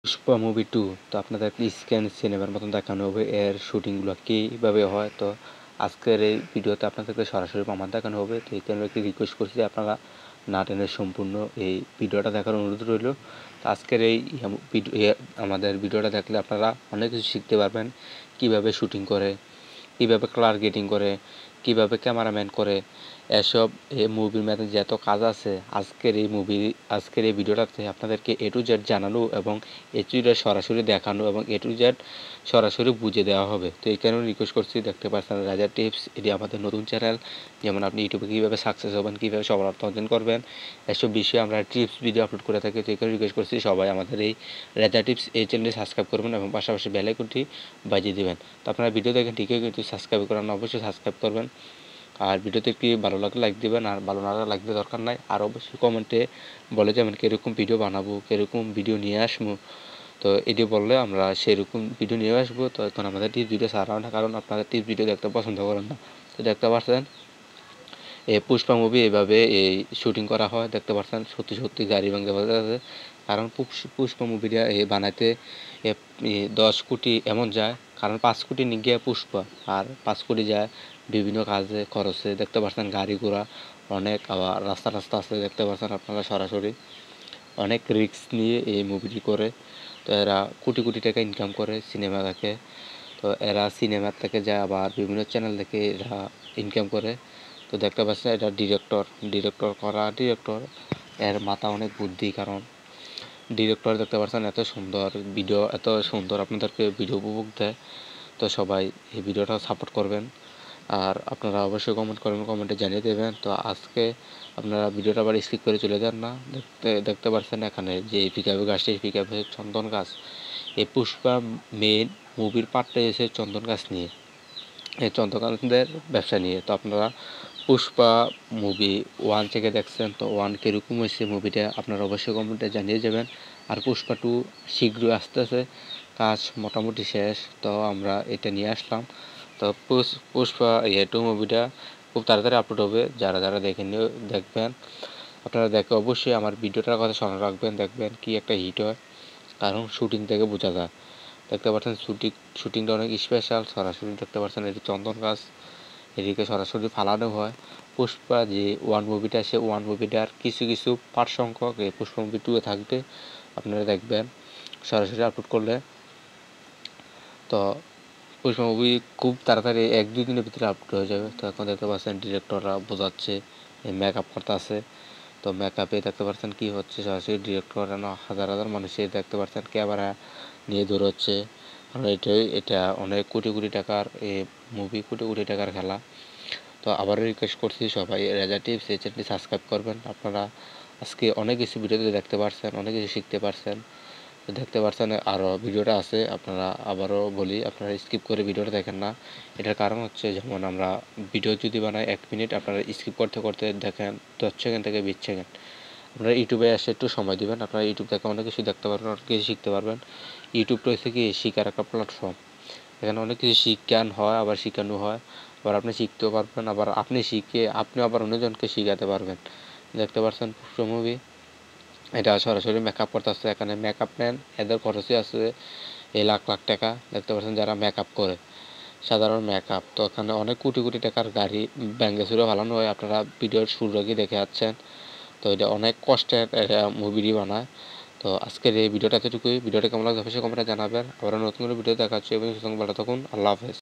Pushpa movie 2 তো আপনাদেরকে scan সিনেমার মতন দেখানো হবে এর শুটিংগুলো কীভাবে হয়। তো আজকের এই ভিডিওতে আপনাদেরকে সরাসরি প্রমাণ দেখানো হবে। তো এই চ্যানেলকে রিকোয়েস্ট করছি আপনারা না টেনে সম্পূর্ণ এই ভিডিওটা দেখার অনুরোধ রইল। তো আজকের এই আমাদের ভিডিওটা দেখলে আপনারা অনেক কিছু শিখতে পারবেন, কীভাবে শুটিং করে, কীভাবে কালার গ্রেডিং করে, কীভাবে ক্যামেরাম্যান করে, এসব এই মুভির মধ্যে যত কাজ আছে আজকের এই ভিডিওটাতে আপনাদেরকে এ টু জেড জানানো এবং এ টু জেড সরাসরি দেখানো এবং এ টু জেড সরাসরি বুঝিয়ে দেওয়া হবে। তো এই কারণে রিকোয়েস্ট করছি, দেখতে পাচ্ছেন রাজা টিপস, এটি আমাদের নতুন চ্যানেল। যেমন আপনি ইউটিউবে কীভাবে সাকসেস হবেন, কীভাবে সফলতা অর্জন করবেন, এসব বিষয়ে আমরা টিপস ভিডিও আপলোড করে থাকি। তো এই কারণে রিকোয়েস্ট করছি সবাই আমাদের এই রাজা টিপস এই চ্যানেলটি সাবস্ক্রাইব করবেন এবং পাশাপাশি বেল আইকনটি বাজিয়ে দেবেন। তো আপনারা ভিডিও দেখেন ঠিকই, কিন্তু সাবস্ক্রাইব করেন না, অবশ্যই সাবস্ক্রাইব করবেন। আর ভিডিওতে একটি ভালো লাগলে লাইক দেবেন, আর ভালো না লাগলে দরকার নাই। আর অবশ্যই কমেন্টে বলে যাবেন কীরকম ভিডিও বানাবো, কীরকম ভিডিও নিয়ে আসবো। তো এটি বললে আমরা সেরকম ভিডিও নিয়ে আসবো। তো এখন আমাদের টিপস ভিডিও ছাড়া না, কারণ আপনারা টিপস ভিডিও দেখতে পছন্দ করেন না। তো দেখতে পাচ্ছেন এই পুষ্পা মুভি এভাবে এই শুটিং করা হয়। দেখতে পাচ্ছেন সত্যি গাড়ি ভাঙতে পারছে, কারণ পুষ্পা মুভিটা বানাইতে 10 কোটি এমন যায়, কারণ 5 কোটি নিয়ে পুষ্পা, আর 5 কোটি যায় বিভিন্ন কাজে খরচে। দেখতে পাচ্ছেন গাড়ি ঘোড়া অনেক, আবার রাস্তা আছে দেখতে পাচ্ছেন আপনারা সরাসরি। অনেক রিস্ক নিয়ে এই মুভিটি করে। তো এরা কোটি টাকা ইনকাম করে সিনেমা দেখে। তো এরা সিনেমার থেকে যায়, আবার বিভিন্ন চ্যানেল থেকে এরা ইনকাম করে। তো দেখতে পাচ্ছেন এটা ডিরেক্টর এর মাথা অনেক বুদ্ধি, কারণ ডিরেক্টর দেখতে পাচ্ছেন এত সুন্দর আপনাদেরকে ভিডিও উপভোগ দেয়। তো সবাই এই ভিডিওটা সাপোর্ট করবেন, আর আপনারা অবশ্যই কমেন্ট করবেন, কমেন্টে জানিয়ে দেবেন। তো আজকে আপনারা ভিডিওটা আবার স্কিপ করে চলে যান না। দেখতে পাচ্ছেন এখানে যে পিকআপ গাছটি, এই পিকআপ চন্দন গাছ। এই পুষ্পা মেন মুভির পার্টটা এসে চন্দন গাছ নিয়ে, এই চন্দন গাছের ব্যবসা নিয়ে। তো আপনারা পুষ্পা মুভি 1 থেকে দেখছেন, তো 1 কীরকম হয়েছে মুভিটা আপনারা অবশ্যই কমেন্টে জানিয়ে যাবেন। আর পুষ্পা 2 শীঘ্রই আসতেছে, কাজ মোটামুটি শেষ। তো আমরা এটা নিয়ে আসলাম। তো পুষ্পা 2 মুভিটা খুব তাড়াতাড়ি আপলোড হবে। যারা দেখবেন, আপনারা দেখে অবশ্যই আমার ভিডিওটার কথা স্মরণ রাখবেন, দেখবেন কি একটা হিট হয়, কারণ শুটিং থেকে বোঝা যায়। দেখতে পাচ্ছেন শুটিংটা অনেক স্পেশাল। সরাসরি দেখতে পাচ্ছেন এটি চন্দন গাছ, এদিকে সরাসরি ফালানো হয়। পুষ্পা যে 1 মুভিটা, সে 1 মুভিটার কিছু পার্ট সংখ্যক এই পুষ্পা মুভি 2 থাকবে, আপনারা দেখবেন সরাসরি আপলোড করলে। তো পুষ্পা মুভি খুব তাড়াতাড়ি 1-2 দিনের ভিতরে আপলোড হয়ে যাবে। তো এখন দেখতে পাচ্ছেন ডিরেক্টররা বোঝাচ্ছে, মেকআপ করতে আছে। তো মেকআপে দেখতে পাচ্ছেন কি হচ্ছে, সরাসরি ডিরেক্টর হাজার মানুষের দেখতে পাচ্ছেন ক্যামেরা নিয়ে দৌড়চ্ছে। কারণ এটা অনেক কোটি টাকার মুভি, কোটি টাকার খেলা। তো আবারও রিকোয়েস্ট করছি সবাই রাজা টিপস এই চ্যানেলটি সাবস্ক্রাইব করবেন। আপনারা আজকে অনেক কিছু ভিডিওতে দেখতে পারছেন, অনেক কিছু শিখতে পারছেন। তো দেখতে পাচ্ছেন আরও ভিডিওটা আছে, আপনারা আবারও বলি আপনারা স্কিপ করে ভিডিওটা দেখেন না। এটার কারণ হচ্ছে, যেমন আমরা ভিডিও যদি বানাই 1 মিনিট, আপনারা স্কিপ করতে দেখেন 10 সেকেন্ড থেকে 20 সেকেন্ড। আপনারা ইউটিউবে এসে একটু সময় দিবেন, আপনারা ইউটিউব থেকে অনেক কিছু দেখতে পারবেন, অনেক কিছু শিখতে পারবেন। ইউটিউবটা হচ্ছে কি শিখার একটা প্ল্যাটফর্ম, এখানে অনেক কিছু শিক্ষান হয়, আবার শেখানো হয়, আবার আপনি শিখতেও পারবেন, আবার আপনি শিখে আপনি আবার অন্যজনকে শিখাতে পারবেন। দেখতে পাচ্ছেন পুষ্পা মুভি, এটা সরাসরি মেকআপ করতে আসছে। এখানে মেকআপ ম্যান এদের খরচই আছে লাখ টাকা। দেখতে পাচ্ছেন যারা মেকআপ করে, সাধারণ মেকআপ। তো এখানে অনেক কোটি টাকার গাড়ি ব্যাঙ্গে সুরে ভালানো হয়, আপনারা ভিডিওর শুরু আগে দেখে যাচ্ছেন। তো এটা অনেক কষ্টের মুভিটি বানায়। তো আজকের এই ভিডিওটা এতটুকুই। ভিডিওটা কেমন লাগছে অবশ্যই কমেন্টে জানাবেন। আবার নতুন করে ভিডিও দেখা হচ্ছে এবং ভালো থাকুন। আল্লাহ হাফেজ।